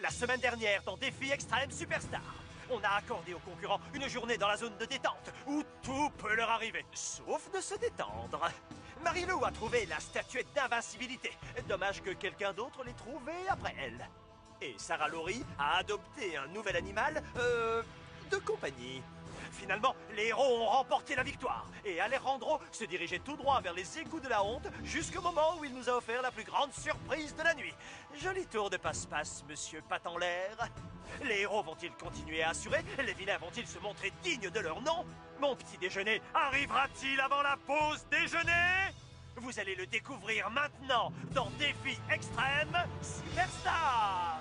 La semaine dernière, dans Défi Extrême Superstar, on a accordé aux concurrents une journée dans la zone de détente, où tout peut leur arriver, sauf de se détendre. Marie-Lou a trouvé la statuette d'invincibilité. Dommage que quelqu'un d'autre l'ait trouvée après elle. Et Sarah Laurie a adopté un nouvel animal, de compagnie. Finalement, les héros ont remporté la victoire. Et Alejandro se dirigeait tout droit vers les égouts de la honte jusqu'au moment où il nous a offert la plus grande surprise de la nuit. Joli tour de passe-passe, monsieur Pat en l'air. Les héros vont-ils continuer à assurer? Les vilains vont-ils se montrer dignes de leur nom? Mon petit déjeuner arrivera-t-il avant la pause déjeuner? Vous allez le découvrir maintenant dans Défi Extrême Superstar.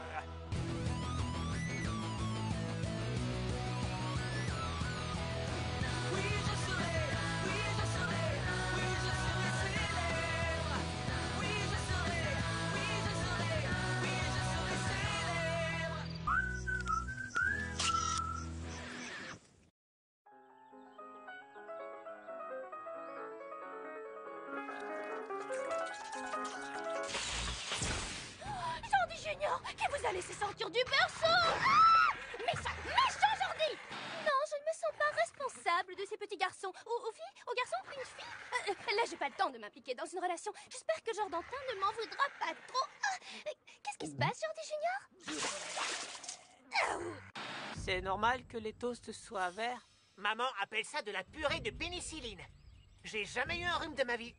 Jordi Junior, qui vous a laissé sortir du berceau? Ah! Méchant Jordi! Non, je ne me sens pas responsable de ces petits garçons. Aux filles? Aux garçons? Une fille? Là, j'ai pas le temps de m'impliquer dans une relation. J'espère que Jordantin ne m'en voudra pas trop. Qu'est-ce qui se passe, Jordi Junior? C'est normal que les toasts soient verts? Maman appelle ça de la purée de pénicilline. J'ai jamais eu un rhume de ma vie.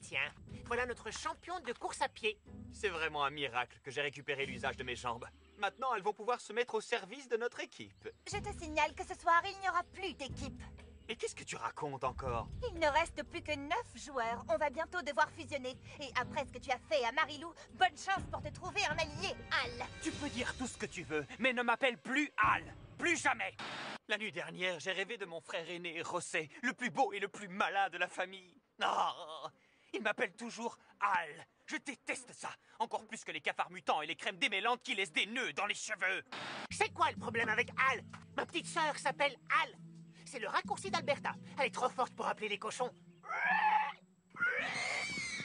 Tiens. Voilà notre champion de course à pied. C'est vraiment un miracle que j'ai récupéré l'usage de mes jambes. Maintenant, elles vont pouvoir se mettre au service de notre équipe. Je te signale que ce soir, il n'y aura plus d'équipe. Et qu'est-ce que tu racontes encore? Il ne reste plus que 9 joueurs. On va bientôt devoir fusionner. Et après ce que tu as fait à Marie-Lou, bonne chance pour te trouver un allié, Al. Tu peux dire tout ce que tu veux, mais ne m'appelle plus Al. Plus jamais. La nuit dernière, j'ai rêvé de mon frère aîné, José, le plus beau et le plus malin de la famille. Oh, il m'appelle toujours Al. Je déteste ça. Encore plus que les cafards mutants et les crèmes démêlantes qui laissent des nœuds dans les cheveux. C'est quoi le problème avec Al? Ma petite sœur s'appelle Al. C'est le raccourci d'Alberta. Elle est trop forte pour appeler les cochons.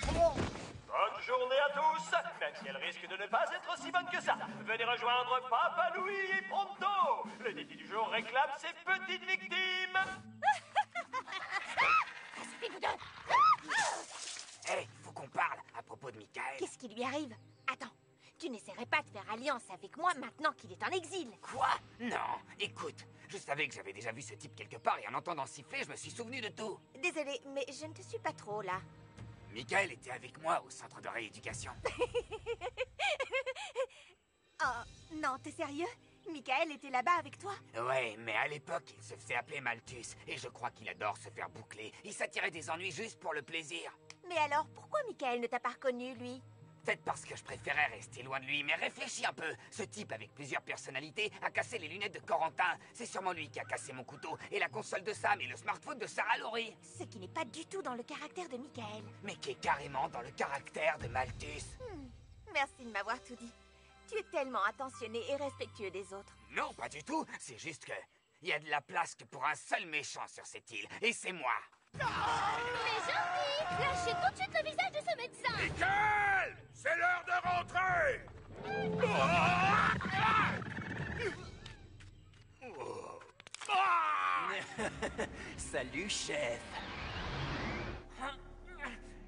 Bonne journée à tous, même si elle risque de ne pas être aussi bonne que ça. Venez rejoindre Papa Louis et Pronto. Le défi du jour réclame ses petites victimes. Suffit, vous deux! Hé, faut qu'on parle à propos de Michael. Qu'est-ce qui lui arrive? Attends, tu n'essaierais pas de faire alliance avec moi maintenant qu'il est en exil? Quoi? Non, écoute, je savais que j'avais déjà vu ce type quelque part et en entendant siffler, je me suis souvenu de tout. Désolée, mais je ne te suis pas trop, là. Michael était avec moi au centre de rééducation. Oh, non, t'es sérieux? Michael était là-bas avec toi? Ouais, mais à l'époque, il se faisait appeler Malthus et je crois qu'il adore se faire boucler. Il s'attirait des ennuis juste pour le plaisir. Mais alors, pourquoi Michael ne t'a pas reconnu, lui? Peut-être parce que je préférais rester loin de lui, mais réfléchis un peu. Ce type avec plusieurs personnalités a cassé les lunettes de Corentin. C'est sûrement lui qui a cassé mon couteau, et la console de Sam et le smartphone de Sarah Laurie. Ce qui n'est pas du tout dans le caractère de Michael. Mais qui est carrément dans le caractère de Malthus. Merci de m'avoir tout dit. Tu es tellement attentionné et respectueux des autres. Non, pas du tout. C'est juste que... il y a de la place que pour un seul méchant sur cette île, et c'est moi. Mais Jordi, lâchez tout de suite le visage de ce médecin! Michael! C'est l'heure de rentrer! Salut, chef.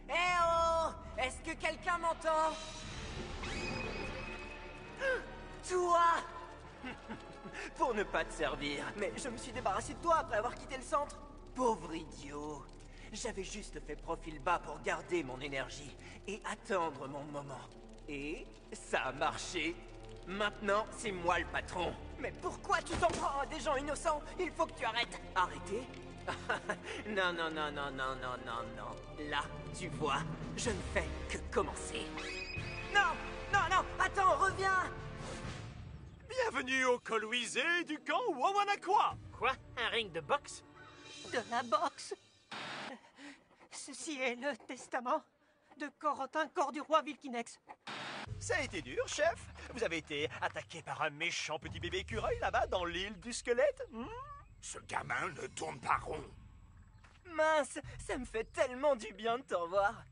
Eh oh! Est-ce que quelqu'un m'entend? Toi! Pour ne pas te servir. Mais je me suis débarrassé de toi après avoir quitté le centre. Pauvre idiot. J'avais juste fait profil bas pour garder mon énergie et attendre mon moment. Et ça a marché. Maintenant, c'est moi le patron. Mais pourquoi tu t'en prends à des gens innocents? Il faut que tu arrêtes. Arrêter? Non. Là, tu vois, je ne fais que commencer. Non, attends, reviens. Bienvenue au Colisée du camp Wawanakwa. Quoi? Un ring de boxe? De la boxe. Ceci est le testament de Corentin, corps du roi Vilkinex. Ça a été dur, chef. Vous avez été attaqué par un méchant petit bébé écureuil là-bas dans l'île du squelette. Ce gamin ne tourne pas rond. Mince, ça me fait tellement du bien de te revoir.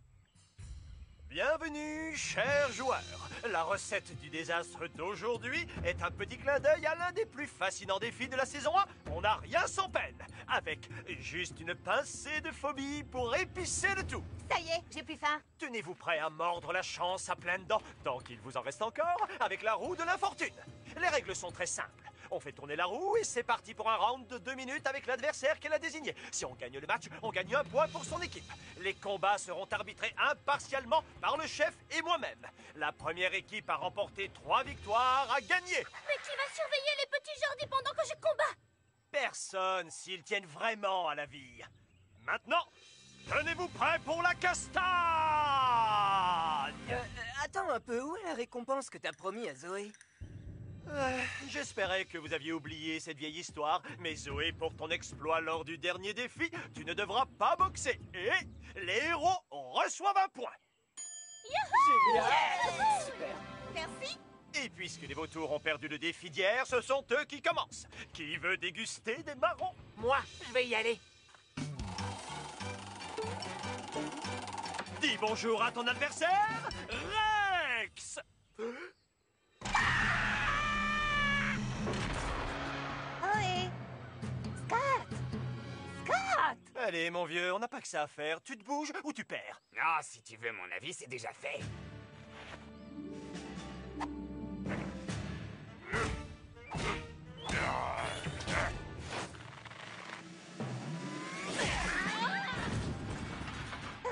Bienvenue, chers joueurs. La recette du désastre d'aujourd'hui est un petit clin d'œil à l'un des plus fascinants défis de la saison 1. On n'a rien sans peine, avec juste une pincée de phobie pour épicer le tout. Ça y est, j'ai plus faim. Tenez-vous prêt à mordre la chance à pleines dents, tant qu'il vous en reste encore, avec la roue de l'infortune. Les règles sont très simples. On fait tourner la roue et c'est parti pour un round de 2 minutes avec l'adversaire qu'elle a désigné. Si on gagne le match, on gagne un point pour son équipe. Les combats seront arbitrés impartialement par le chef et moi-même. La première équipe à remporter 3 victoires a gagné. Mais qui va surveiller les petits jardins pendant que je combats? Personne s'ils tiennent vraiment à la vie. Maintenant, tenez-vous prêts pour la castagne. Attends un peu, où est la récompense que t'as promis à Zoé? J'espérais que vous aviez oublié cette vieille histoire, mais Zoé, pour ton exploit lors du dernier défi, tu ne devras pas boxer. Et les héros reçoivent un point. Super. Merci. Et puisque les vautours ont perdu le défi d'hier, ce sont eux qui commencent. Qui veut déguster des marrons? Moi, je vais y aller. Dis bonjour à ton adversaire, Rex. Ohé. Scott. Scott. Allez, mon vieux, on n'a pas que ça à faire. Tu te bouges ou tu perds. Ah, si tu veux mon avis, c'est déjà fait.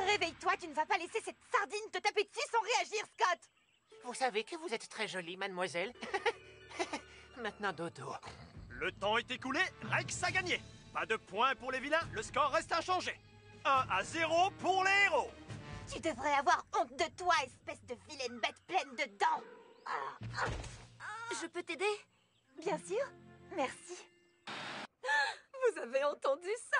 Réveille-toi, tu ne vas pas laisser cette sardine te taper dessus sans réagir, Scott. Vous savez que vous êtes très jolie, mademoiselle. Maintenant, dodo. Le temps est écoulé, Rex a gagné. Pas de points pour les vilains, le score reste inchangé. 1-0 pour les héros. Tu devrais avoir honte de toi, espèce de vilaine bête pleine de dents. Je peux t'aider? Bien sûr. Merci. Vous avez entendu ça?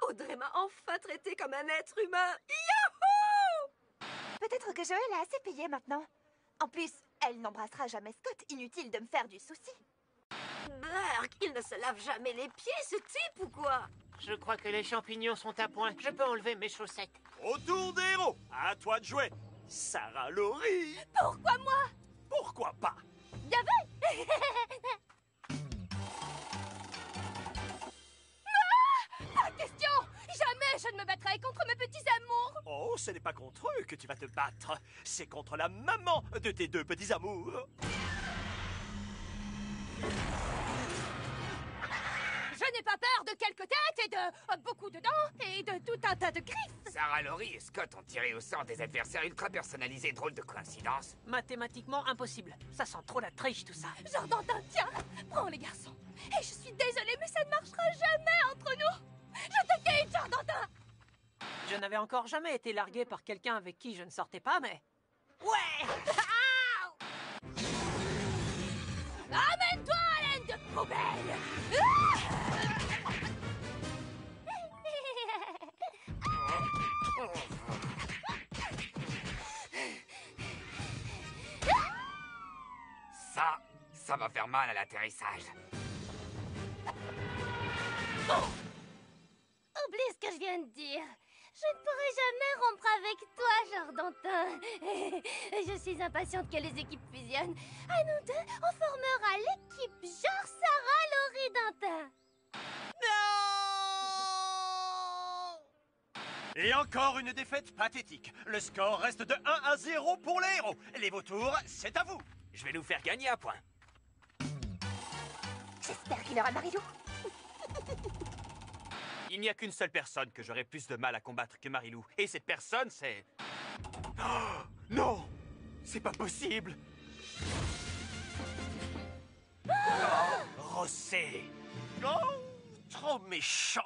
Audrey m'a enfin traité comme un être humain. Yahoo! Peut-être que Joël a assez payé maintenant. En plus, elle n'embrassera jamais Scott. Inutile de me faire du souci. Burk, il ne se lave jamais les pieds, ce type, ou quoi? Je crois que les champignons sont à point. Je peux enlever mes chaussettes. Autour des héros, à toi de jouer. Sarah Laurie. Pourquoi moi? Pourquoi pas? Y'avait Pas question! Jamais je ne me battrai contre mes petits amours! Oh, ce n'est pas contre eux que tu vas te battre. C'est contre la maman de tes 2 petits amours. Je n'ai pas peur de quelques têtes et de beaucoup de dents et de tout un tas de griffes! Sarah Laurie et Scott ont tiré au sort des adversaires ultra personnalisés. Drôle de coïncidence. Mathématiquement impossible. Ça sent trop la triche, tout ça. Jordantin, tiens! Prends les garçons! Et je suis désolée, mais ça ne marchera jamais entre nous! Je te quitte, Jordantin! Je n'avais encore jamais été largué par quelqu'un avec qui je ne sortais pas, mais... Ouais! Amène-toi, laine de poubelle! Ça va faire mal à l'atterrissage. Oublie ce que je viens de dire. Je ne pourrai jamais rompre avec toi, Jordantin. Je suis impatiente que les équipes fusionnent. À nous deux, on formera l'équipe genre Sarah Laurie Dantin. Et encore une défaite pathétique. Le score reste de 1-0 pour les héros. Les vautours, c'est à vous. Je vais nous faire gagner un point. J'espère qu'il aura Marilou. Il n'y a qu'une seule personne que j'aurais plus de mal à combattre que Marilou. Et cette personne, c'est... Oh, non! C'est pas possible! Rossé. Oh, trop méchant.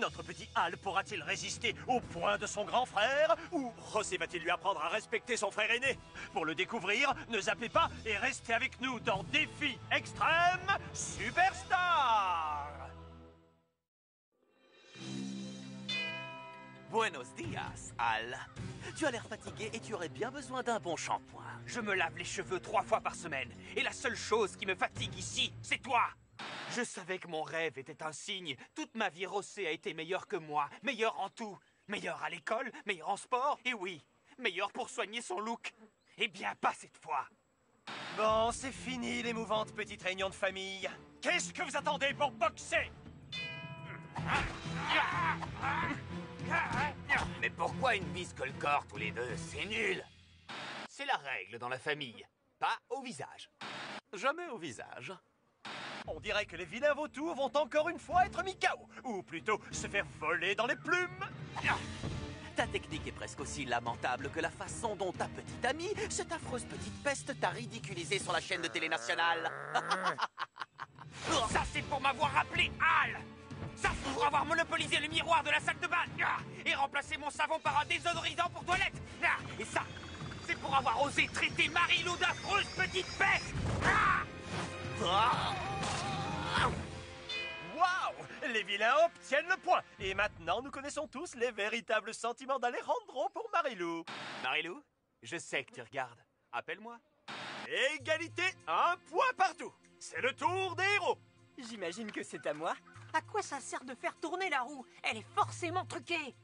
Notre petit Hal pourra-t-il résister au point de son grand frère? Ou Rossé va-t-il lui apprendre à respecter son frère aîné? Pour le découvrir, ne zappez pas et restez avec nous dans Défi Extrême Superstar. Buenos dias, Al. Tu as l'air fatigué et tu aurais bien besoin d'un bon shampoing. Je me lave les cheveux 3 fois par semaine. Et la seule chose qui me fatigue ici, c'est toi! Je savais que mon rêve était un signe. Toute ma vie, Rossé a été meilleur que moi. Meilleur en tout. Meilleur à l'école, meilleur en sport. Et oui, meilleur pour soigner son look. Eh bien, pas cette fois. Bon, c'est fini l'émouvante petite réunion de famille. Qu'est-ce que vous attendez pour boxer? Mais pourquoi une bise que le corps tous les deux? C'est nul. C'est la règle dans la famille. Pas au visage. Jamais au visage. On dirait que les vilains vautours vont encore une fois être mis KO. Ou plutôt se faire voler dans les plumes. Ta technique est presque aussi lamentable que la façon dont ta petite amie, cette affreuse petite peste, t'a ridiculisé sur la chaîne de télé nationale. Ça, c'est pour m'avoir rappelé Hal. Ça, c'est pour avoir monopolisé le miroir de la salle de bain et remplacé mon savon par un désodorisant pour toilette. Et ça, c'est pour avoir osé traiter Marie-Lou d'affreuse petite peste. Waouh! Les vilains obtiennent le point. Et maintenant, nous connaissons tous les véritables sentiments d'Alejandro pour Marie-Lou. Marie-Lou, je sais que tu regardes. Appelle-moi. Égalité, un point partout. C'est le tour des héros. J'imagine que c'est à moi. À quoi ça sert de faire tourner la roue? Elle est forcément truquée.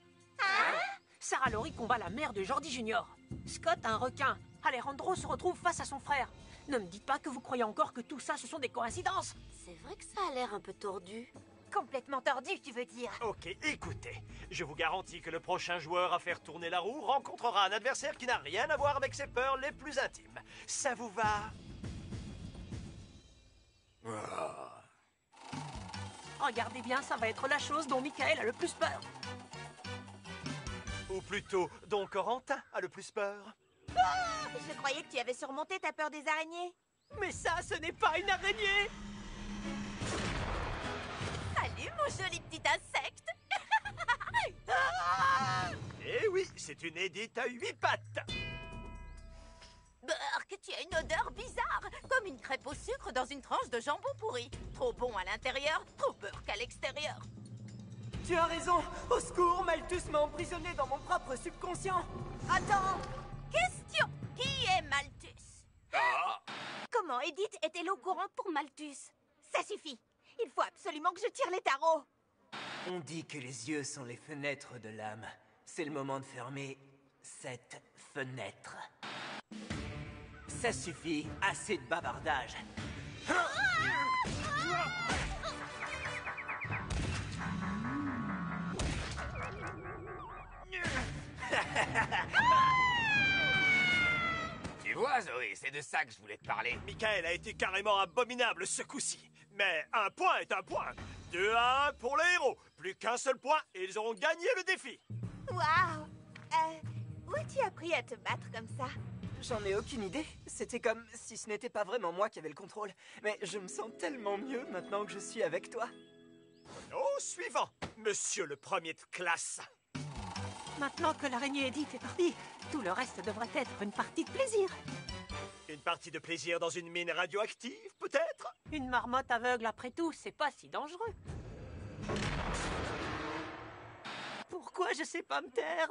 Hein? Sarah Laurie combat la mère de Jordi Junior. Scott, un requin. Alejandro se retrouve face à son frère. Ne me dites pas que vous croyez encore que tout ça, ce sont des coïncidences. C'est vrai que ça a l'air un peu tordu. Complètement tordu, tu veux dire? Ok, écoutez. Je vous garantis que le prochain joueur à faire tourner la roue rencontrera un adversaire qui n'a rien à voir avec ses peurs les plus intimes. Ça vous va? Regardez bien, ça va être la chose dont Michael a le plus peur. Ou plutôt, dont Corentin a le plus peur. Je croyais que tu avais surmonté ta peur des araignées. Mais ça, ce n'est pas une araignée! Salut, mon joli petit insecte. Eh oui, c'est une Édith à 8 pattes. Burk, tu as une odeur bizarre, comme une crêpe au sucre dans une tranche de jambon pourri. Trop bon à l'intérieur, trop Burk à l'extérieur. Tu as raison! Au secours, Malthus m'a emprisonné dans mon propre subconscient! Attends, question. Qui est Malthus? Comment Edith est-elle au courant pour Malthus? Ça suffit. Il faut absolument que je tire les tarots. On dit que les yeux sont les fenêtres de l'âme. C'est le moment de fermer cette fenêtre. Ça suffit, assez de bavardage. Tu vois, Zoé, c'est de ça que je voulais te parler. Michael a été carrément abominable ce coup-ci. Mais un point est un point. 2-1 pour les héros. Plus qu'un seul point et ils auront gagné le défi. Waouh! Où as-tu appris à te battre comme ça? J'en ai aucune idée. C'était comme si ce n'était pas vraiment moi qui avais le contrôle. Mais je me sens tellement mieux maintenant que je suis avec toi. Au suivant, monsieur le premier de classe. Maintenant que l'araignée Edith est partie, tout le reste devrait être une partie de plaisir. Une partie de plaisir dans une mine radioactive, peut-être? Une marmotte aveugle, après tout, c'est pas si dangereux. Pourquoi je sais pas me taire?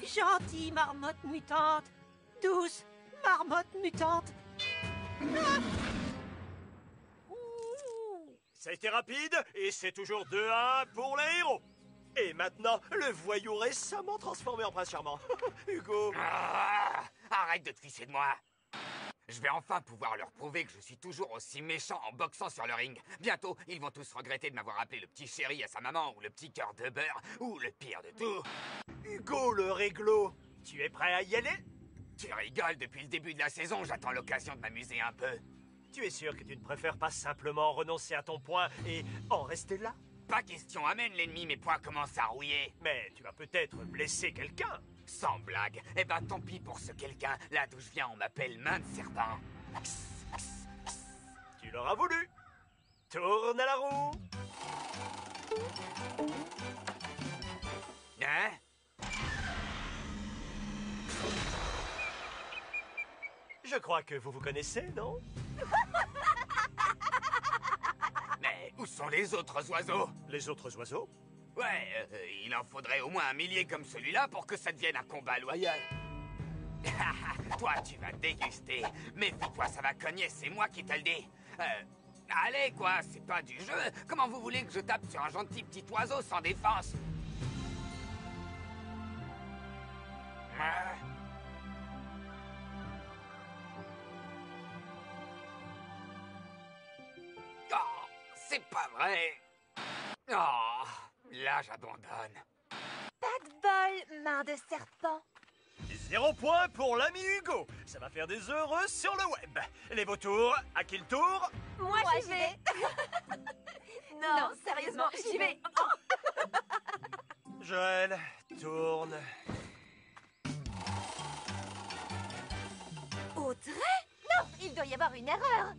Gentille marmotte mutante, douce marmotte mutante. Ça a été rapide et c'est toujours 2-1 pour les héros. Et maintenant, le voyou récemment transformé en prince charmant. Hugo. Arrête de te ficher de moi. Je vais enfin pouvoir leur prouver que je suis toujours aussi méchant en boxant sur le ring. Bientôt, ils vont tous regretter de m'avoir appelé le petit chéri à sa maman, ou le petit cœur de beurre, ou le pire de tout. Hugo le réglo, tu es prêt à y aller? Tu rigoles, depuis le début de la saison, j'attends l'occasion de m'amuser un peu. Tu es sûr que tu ne préfères pas simplement renoncer à ton point et en rester là? Pas question, amène l'ennemi, mes poings commencent à rouiller. Mais tu vas peut-être blesser quelqu'un. Sans blague. Eh ben tant pis pour ce quelqu'un. Là d'où je viens, on m'appelle main de serpent. Tu l'auras voulu. Tourne à la roue. Hein? Je crois que vous vous connaissez, non? Mais où sont les autres oiseaux? Les autres oiseaux? Ouais, il en faudrait au moins 1 millier comme celui-là pour que ça devienne un combat loyal. Toi, tu vas déguster. Méfie-toi, ça va cogner, c'est moi qui te le dis. Allez, quoi, c'est pas du jeu. Comment vous voulez que je tape sur un gentil petit oiseau sans défense? vrai... Oh, là, j'abandonne. Pas de bol, main de serpent. 0 point pour l'ami Hugo. Ça va faire des heureux sur le web. Les vautours, à qui le tour? Moi, j'y vais. Non, sérieusement, j'y vais. Joël, tourne. Audrey? Non, il doit y avoir une erreur.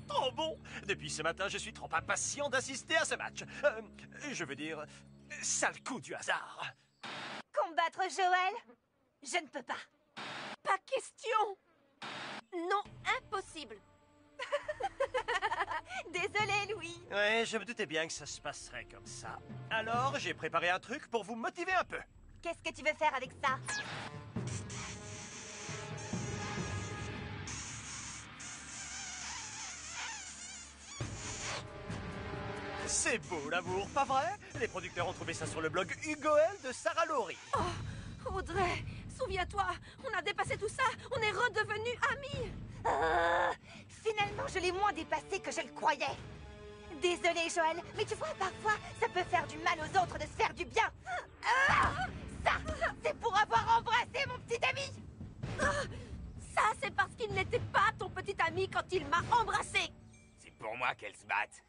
Trop bon. Depuis ce matin, je suis trop impatient d'assister à ce match. Je veux dire, sale coup du hasard. Combattre Joël? Je ne peux pas. Pas question. Non, impossible. Désolé, Louis. Ouais, je me doutais bien que ça se passerait comme ça. Alors, j'ai préparé un truc pour vous motiver un peu. Qu'est-ce que tu veux faire avec ça? C'est beau l'amour, pas vrai? Les producteurs ont trouvé ça sur le blog Hugoel de Sarah Laurie. Oh, Audrey, souviens-toi, on a dépassé tout ça, on est redevenus amis. Finalement, je l'ai moins dépassé que je le croyais. Désolée, Joël, mais tu vois, parfois, ça peut faire du mal aux autres de se faire du bien. Ça, c'est pour avoir embrassé mon petit ami. Ça, c'est parce qu'il n'était pas ton petit ami quand il m'a embrassé. C'est pour moi qu'elles se battent.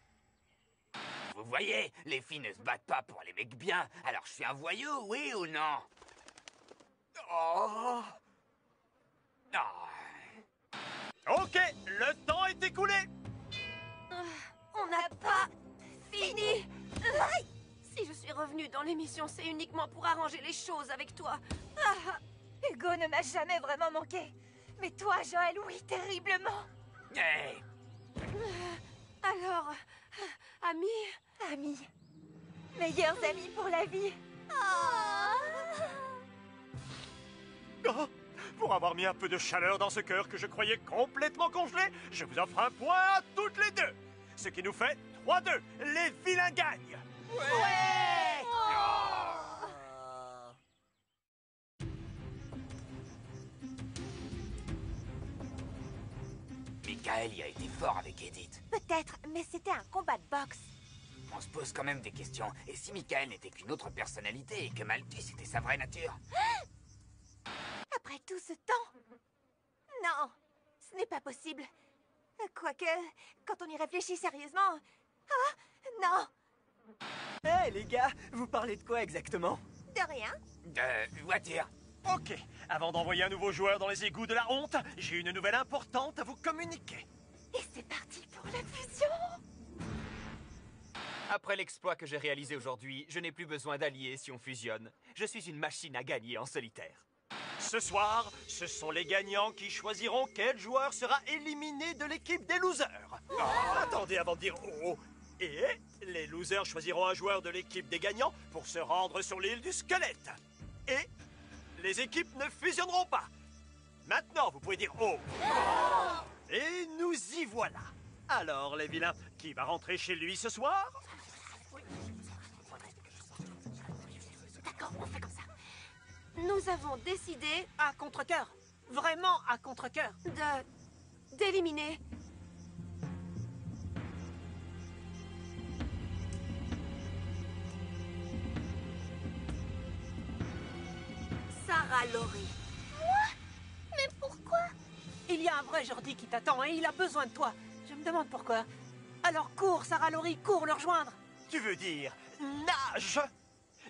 Vous voyez, les filles ne se battent pas pour les mecs bien. Alors je suis un voyou, oui ou non? Oh. Oh. Ok, le temps est écoulé. On n'a pas fini. Si je suis revenue dans l'émission, c'est uniquement pour arranger les choses avec toi. Hugo ne m'a jamais vraiment manqué. Mais toi, Joël, oui, terriblement. Hey. Alors, amis? Amis. Meilleurs amis pour la vie. Oh, pour avoir mis un peu de chaleur dans ce cœur que je croyais complètement congelé, je vous offre un point à toutes les deux. Ce qui nous fait 3-2. Les vilains gagnent. Ouais. Michael y a été fort avec Edith. Peut-être, mais c'était un combat de boxe. On se pose quand même des questions. Et si Michael n'était qu'une autre personnalité et que Malthus était sa vraie nature? Après tout ce temps? Non, ce n'est pas possible. Quoique, quand on y réfléchit sérieusement... non. Hé, les gars, vous parlez de quoi exactement? De rien. Voiture. Ok, avant d'envoyer un nouveau joueur dans les égouts de la honte, j'ai une nouvelle importante à vous communiquer. Et c'est parti pour la fusion. Après l'exploit que j'ai réalisé aujourd'hui, je n'ai plus besoin d'alliés si on fusionne. Je suis une machine à gagner en solitaire. Ce soir, ce sont les gagnants qui choisiront quel joueur sera éliminé de l'équipe des losers. Attendez avant de dire oh. Et les losers choisiront un joueur de l'équipe des gagnants pour se rendre sur l'île du squelette. Et les équipes ne fusionneront pas. Maintenant, vous pouvez dire oh. Et nous y voilà. Alors, les vilains, qui va rentrer chez lui ce soir? D'accord, on fait comme ça. Nous avons décidé À contre-cœur. Vraiment à contre-cœur. d'éliminer Sarah Laurie. Mais pourquoi? Il y a un vrai Jordi qui t'attend et il a besoin de toi. Je me demande pourquoi. Alors cours, Sarah Laurie, cours le rejoindre. Tu veux dire nage?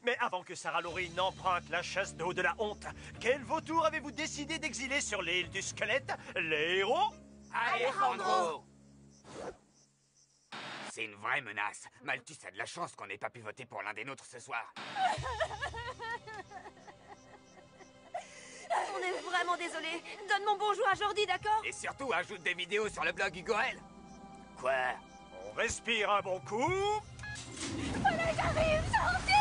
Mais avant que Sarah Laurie n'emprunte la chasse d'eau de la honte, quel vautour avez-vous décidé d'exiler sur l'île du squelette? Les héros? Alejandro! C'est une vraie menace. Malthus a de la chance qu'on n'ait pas pu voter pour l'un des nôtres ce soir. On est vraiment désolé. Donne mon bonjour à Jordi, d'accord? Et surtout, ajoute des vidéos sur le blog Hugoel. Quoi? On respire un bon coup. Voilà, j'arrive, Jordi!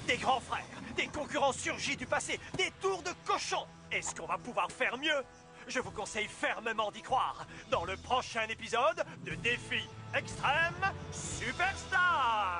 Des grands frères, des concurrents surgis du passé, des tours de cochon. Est-ce qu'on va pouvoir faire mieux? Je vous conseille fermement d'y croire dans le prochain épisode de Défi Extrême Superstar.